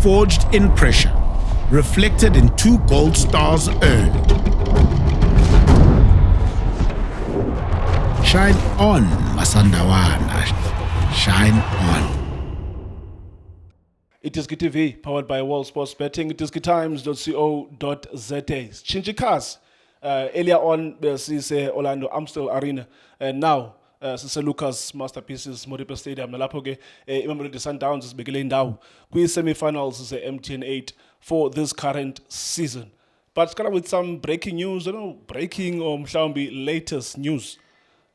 forged in pressure, reflected in 2 gold stars earned. Shine on, Masandawana. Shine on. It is GTV, powered by World Sports Betting. It is gitimes.co.za. Chinchi cars. Earlier on, sise Orlando Amstel Arena. And now, sise Lucas Masterpieces Modipe Stadium. Nalapho ke Mamelodi Sundowns is beginning now. Kwi semi-finals is MTN 8 for this current season. But kind of with some breaking news, breaking or mhlawumbe latest news.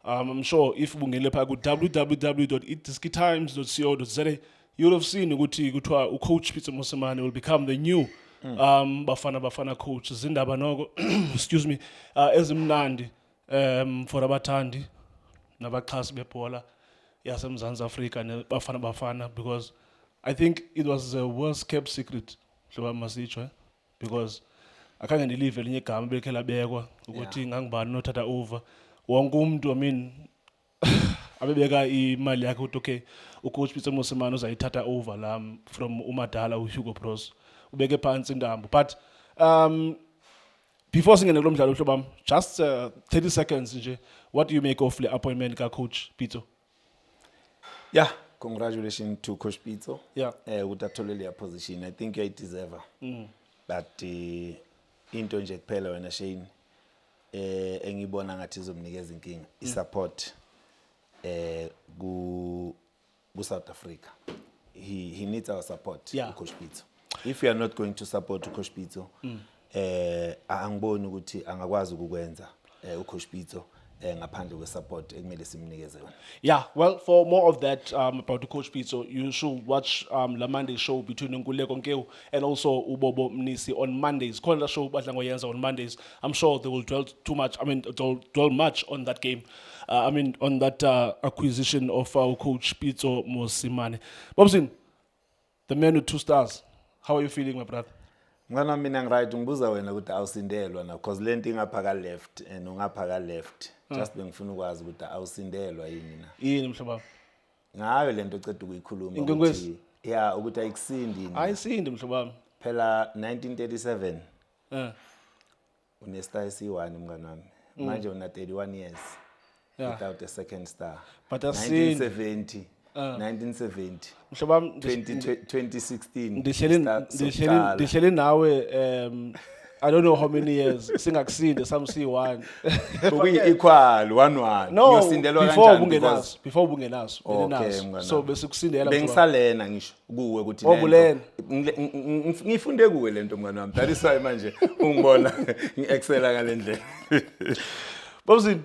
I'm sure if ungene pha ku www.itskitimes.co.za you'll have seen ukuthi kuthiwa coach Peter Mosemane will become the new Bafana coach. Zindaba noko excuse me ezimnandi for abathandi nabaxhasi bebhola yaseMzantsi Afrika neBafana because I think it was the worst kept secret hloba masitsho because akhange ndilive elinye igama belikhe labekwa ukuthi ngangibani nothatha over wonke umuntu I mean abebeka imali yakhe ukuthi okay ucoach Peter Mosemane uzayithatha over la from uMadala uHugo Bros ubeke phansi indambo but before singene lo mdlalo hlobam just 30 seconds nje what do you make of the appointment ka coach Peter? Yeah, congratulations to coach Peter. Yeah. With a totally position. I think you deserve her. But into nje kuphela wena Shane engibona ngathi izomnikeza inkinga isupport ku South Africa. He needs our support, Coach Peter. If we are not going to support Coach Peter, angiboni ukuthi angakwazi ukukwenza uCoach Peter ngaphandle kwesupport ekumele simnikeze yona. Yeah, well, for more of that about the Coach Peter, you should watch La Monday show between Nkululeko Nkeu and also Ubobo Mnisi on Mondays. Khona show badla ngoyenza on Mondays. I'm sure they will dwell much on that game. On that acquisition of our coach Peter Mosemane. Bobsin, the man with 2 stars. How are you feeling, my brother? Ngana mina ngiright ngibuza wena ukuthi awusindelwa na because lento ingapha ka left and ungapha ka left. Just bengifuna ukwazi ukuthi awusindelwa yini na. Yini mhlaba? Ngayo lento eceda ukuyikhuluma ukuthi ukuthi ayikusindi yini. Ayisindi mhlaba. Phela 1937. Unestar C1 mngani wami. Manje una 31 years. Without a second star. But 1970. 1970. Mhlobam 2016. Ndihleli nawe I don't know how many years singakusinde some C1. Kuyi equal 1-1. No, before bungenaso. Okay, so besikusindela bengisalena ngisho kuwe ukuthi ngifunde kuwe lento mngani wami. That is why manje ungibona ngiexcela ngalendlela. Bobsin,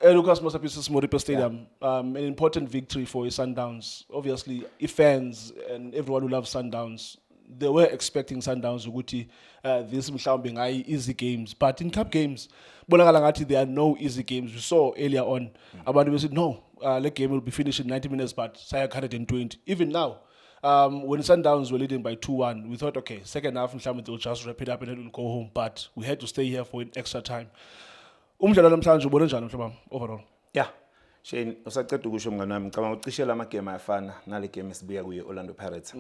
Lucas Masterpieces Modipe Stadium, an important victory for Sundowns. Obviously, if fans and everyone who loves Sundowns, they were expecting Sundowns ukuthi this mhlawumbe ngayi easy games, but in cup games bonakala ngathi there are no easy games. We saw earlier on abantu said no, the game will be finished in 90 minutes but saya 120. Even now when Sundowns were leading by 2-1, we thought okay, second half mhlawumbe they'll just wrap it up and then we'll go home, but we had to stay here for an extra time. Umdlalo namhlanje ubone njani mhlaba overall? Yeah. Shane usaqeda ukusho mngani wami ngicabanga ucishela ama game ayafana nale game esibuya kuye Orlando Pirates.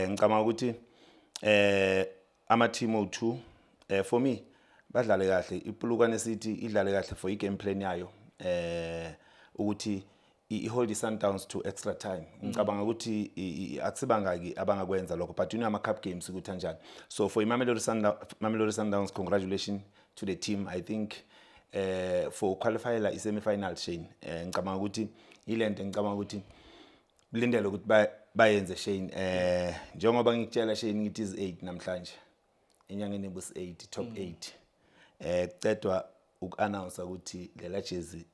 Ngicabanga ukuthi ama team o2 for me badlale kahle. Ipulukane City idlale kahle for i game plan yayo. Ukuthi hold the Sundowns to extra time. Ngicabanga ukuthi akusibangaki abangakwenza lokho but ama cup games ukuthi kanjani. So for Mamelodi Sundowns, congratulations to the team. I think for qualify la semi-final Shane ngicabanga ukuthi ilento ngicabanga ukuthi bilindele ukuthi bayenze Shane njengoba ngikutshela Shane ngithi is 8 namhlanje enyangeni ebus 8 top 8 kucedwa uku-announce ukuthi lela jersey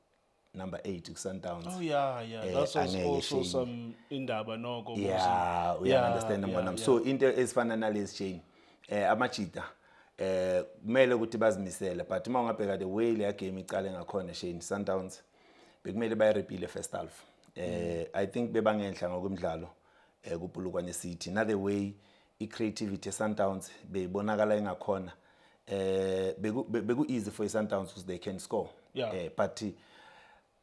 number 8 ku Sundowns. Oh yeah, that's also some indaba noko. Yeah, we understand mngani. So into esifana nalezi Shane amajita kumele ukuthi bazimisele but uma ungabheka the way le game icale ngakhona Shane Sundowns bekumele bayirepile first half. I think bebangenhla ngokumdlalo kuPulukwane City na the way I creativity Sundowns beyibonakala engakhona beku easy for Sundowns because they can score. But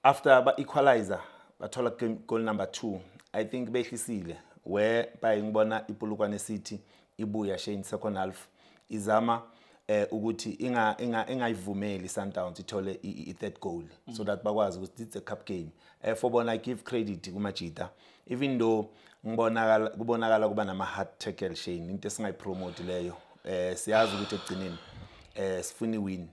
after ba equalizer bathola goal number 2 I think behlisile where by ngibona iPolokwane City ibuya Shane second half izama ukuthi ingayivumeli Sundowns ithole I third goal so that bakwazi ukuthi it's a cup game. For bona I give credit kuMajita even though kubonakala kuba nama hard tackle Shane into esingayipromote leyo siyazi ukuthi egcineni sifuni win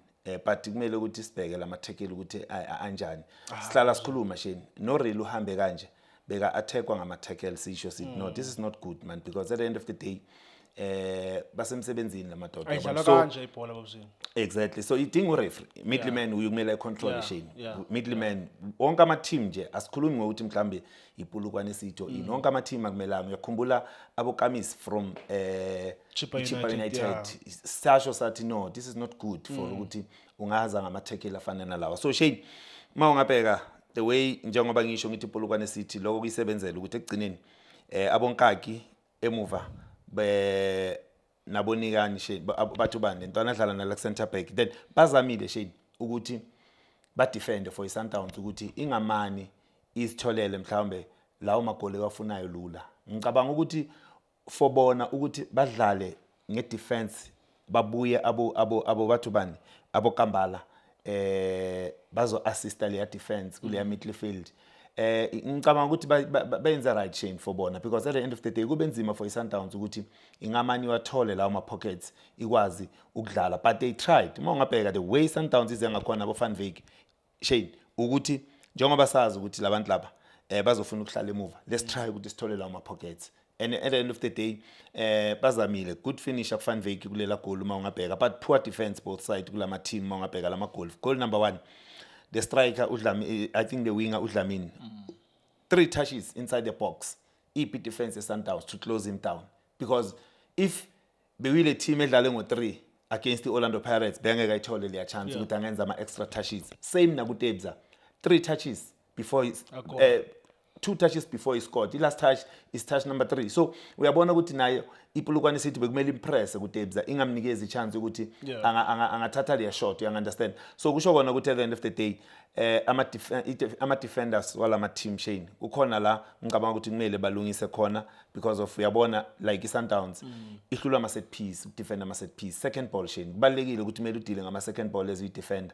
but kumele ukuthi sibheke lama tackle ukuthi anjani sihlala sikhuluma Shane no real uhambe kanje beka attackwa ngama tackle sisho sithi no this is not good man because at the end of the day basemsebenzini lamadoda ayidlala kanje ibhola babuzini exactly so idinga ureferee middleman uyokumela control Shane middleman wonke ama team nje asikhulumi ngokuthi mhlambe iPolokwane City wonke ama team akumelanga uyakhumbula abokamis from Chippa United sasho sathi no this is not good for ukuthi ungaza ngama tackle afana nalawa so Shane mawungabheka the way njengoba ngisho ngithi iPolokwane City lokho kuyisebenzela ukuthi egcineni abonkaki emuva nabonikani Shane bathu bande ntwana adlala na center back then bazamile Shane ukuthi ba defend for iSundowns ukuthi ingamani isitholele mhlawumbe lawo magoli bafunayo lula ngicabanga ukuthi fobona ukuthi badlale ngedefense babuye abo bathu bani abo Kambala bazo assista le defense kule midfield ngicabanga ukuthi bayenza right Shane for bona because at the end of the day kubenzima for iSundowns ukuthi ingamani wathole lawo ma pockets ikwazi ukudlala but they tried mawungabheka the way Sundowns ize ngakhona abo Van Wyk Shane ukuthi njengoba sazi ukuthi labantu laba bazofuna ukuhlala emuva let's try ukuthi sithole lawo ma pockets and at the end of the day bazamile good finisher Van Wyk kulela goal mawungabheka but poor defense both side kulama team mawungabheka lama goal number 1 the striker Udlamini I think the winger Udlamini 3 touches inside the box EP defense Sundowns to close him down because if bewile team edlale ngo3 against the Orlando Pirates bengeke ayithole le chance ukuthi angenza ama extra touches same na kuTebza 3 touches before his 2 touches before he scored the last touch is touch number 3 so uyabona ukuthi nayo iPolokwane City bekumele impress kuTebza ingamnikeza ichance ukuthi angathatha le shot you understand so kusho kona ukuthi at the end of the day ama defenders wala ma team Shane ukhona la ngicabanga ukuthi kumele balungise khona because of uyabona like iSundowns ihlulwa ama set piece defend ama set piece second ball Shane kubalekile ukuthi kumele udile ngama second ball as defend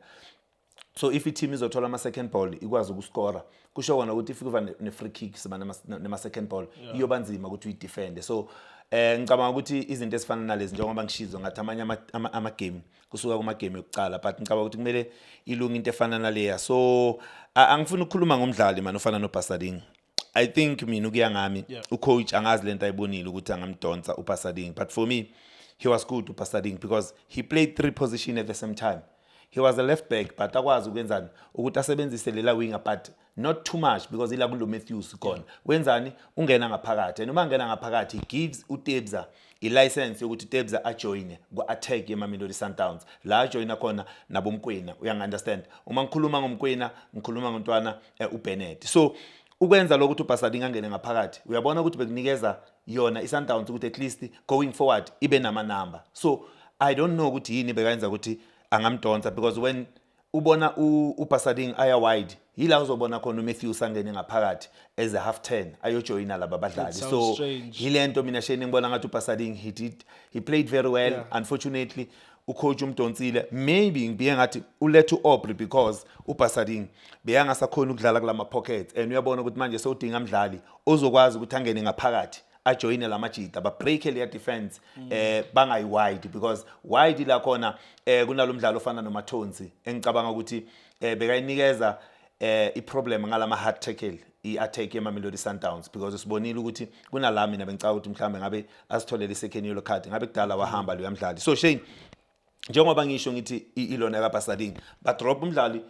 so if i team izothola ama second ball ikwazi ukuscora kusho kona ukuthi if kuva ne free kick siba nema second ball iyobanzima ukuthi uyidefend so ngicabanga ukuthi izinto ezifana nalezi njengoba ngishizo ngathi amanye ama game kusuka kuma game yokucala but ngicabanga ukuthi kumele ilunga into efana naleya so angifuni ukukhuluma ngomdlali man ofana noPasading I think mina ukuya ngami ucoach angazi lento ayibonile ukuthi angamdonsa uPasading but for me he was good uPasading because he played 3 positions at the same time he was a left back but akwazi ukwenzani ukuthi asebenzise lela winger but not too much because ila kulo Matthews khona wenzani ungena ngaphakathi noma ngena ngaphakathi he gives uTebza ilicense yokuthi uTebza ajoine ku-attack yeMamelodi Sundowns la ajoina khona nabomkwena uyangi-understand uma ngikhuluma ngomkwena ngikhuluma ngontwana uBennett so ukwenza lokho ukuthi uPasading angene ngaphakathi uyabona ukuthi bekunikeza yona iSundowns ukuthi at least going forward ibe nama number so I don't know ukuthi yini bekayenza ukuthi angamdonsa because when ubona uPasading aya wide yila uzobona khona uMatthews angene ngaphakathi as a half 10 ayojoina laba badlali so yilento mina Shane ngibona ngathi uPasading he played very well unfortunately ucoach umdonsile maybe ngibiye ngathi ulethu Aubrey because uPasading beyanga sakhona ukudlala kulama pockets and uyabona ukuthi manje sewudinga umdlali ozokwazi ukuthi angene ngaphakathi ajoine la Majita ba break le defense bangayi wide because wide la khona kunalo mdlalo ofana noMathonsi engicabanga ukuthi bekayinikeza iproblem ngalama hard tackle iattack yeMamelodi Sundowns because usibonile ukuthi kunala mina bengicabanga ukuthi mhlambe ngabe asitholele second yellow card ngabe kudala wahamba lo yamdlali so Shane njengoba ngisho ngithi ilona kaPasading ba drop umdlali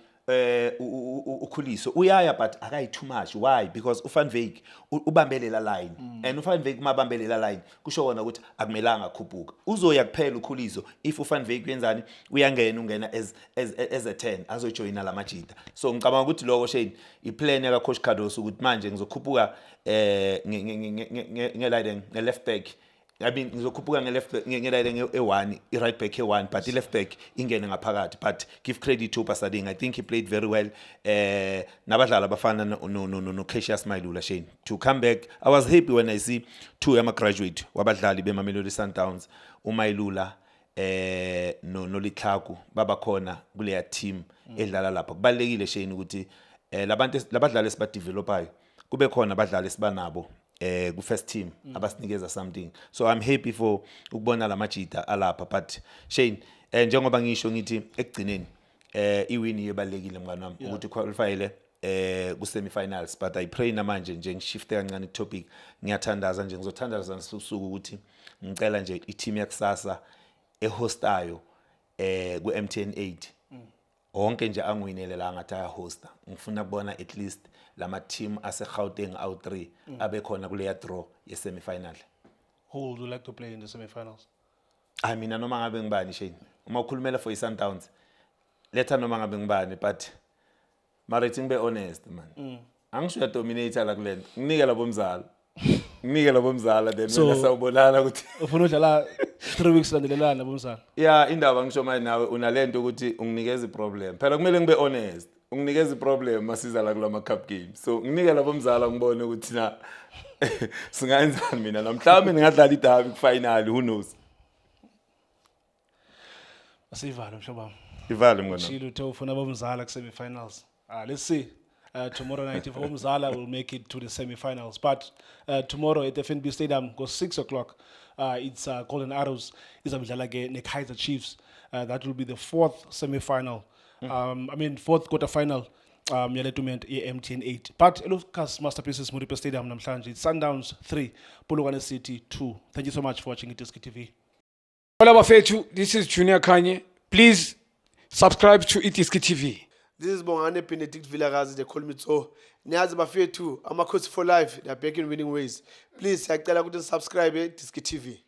ukhuliso uyaya but akayi too much why because uVan Wyk ubambelela line and uVan Wyk mabambelela line kusho kona ukuthi akumelanga khuphuka uzoya kuphela ukhuliso if uVan Wyk uyenzani ungena as a 10 azojoina la Majita so ngicabanga ukuthi lokho Shane iplan ya coach Cardoso ukuthi manje ngizokhuphuka nge left back I mean ngizokhuphuka nge-left back ngelayini e1 i-right back e1 but i-left back ingene ngaphakathi but give credit to Pasading. I think he played very well nabadlali abafana no Cassius Mailula Shane to come back. I was happy when I see two graduate wabadlali beMamelodi Sundowns uMailula no Litlaku baba khona kuleya team edlala lapha. Kubalekile Shane ukuthi labadlali esibadevelopayo kube khona abadlali esibanabo ku first team abasinikeza something. So I'm happy for ukubona lamajita alapha but Shane njengoba ngisho ngithi ekugcineni iwin yebalekile mngani wami ukuthi qualifyele ku semi-finals but I pray namanje nje ngishifte kancane topic ngiyathandaza nje ngizothandaza nsuku ukuthi ngicela nje i-team yakusasa ehostayo ku MTN 8 onke nje angiwinele la ngathi ayahosta ngifuna kubona at least lama team ase Gauteng out 3 abe khona kuleya draw ye semi-final. Who would you like to play in the semi-finals? I mean noma ngabe ngibani Shane uma ukhulumela for iSundowns letha noma ngabe ngibani but mara ithi ngibe honest man angisho ya dominator la kulento nginike labo mzala then mina sawubonana ukuthi ufuna udlala 3 weeks landelelana bomzana. Yeah indaba ngisho manje nawe unalento ukuthi unginikeza iproblem phela kumele ngibe honest unginikeza iproblem masiza la kulama cup games so nginike labo mzala ngibone ukuthi na singayenzani mina namhlanje ngingadlala idabi ku final who knows. Asivalo mhlobo wami. Ivale mngona. Shilo uthe ufuna bomzala ku semi-finals. Let's see. Tomorrow night if Omzala will make it to the semi-finals. But tomorrow at the FNB Stadium goes 6 o'clock. It's Golden Arrows. It's a Kaiser Chiefs. That will be the 4th semi-final. Fourth quarter-final. Yaletument MTN 8. But Lucas Masterpieces Muripe Stadium namhlanje. Sundowns 3, Polokwane City 2. Thank you so much for watching Itiski TV. Hola Bafetu, this is Junior Kanye. Please subscribe to Itiski TV. This is Bongane Benedict Villagazi, they call me so. Niazi Bafetu, I'm a coach for life. They are back in winning ways. Please, I tell you to subscribe to Itiski TV.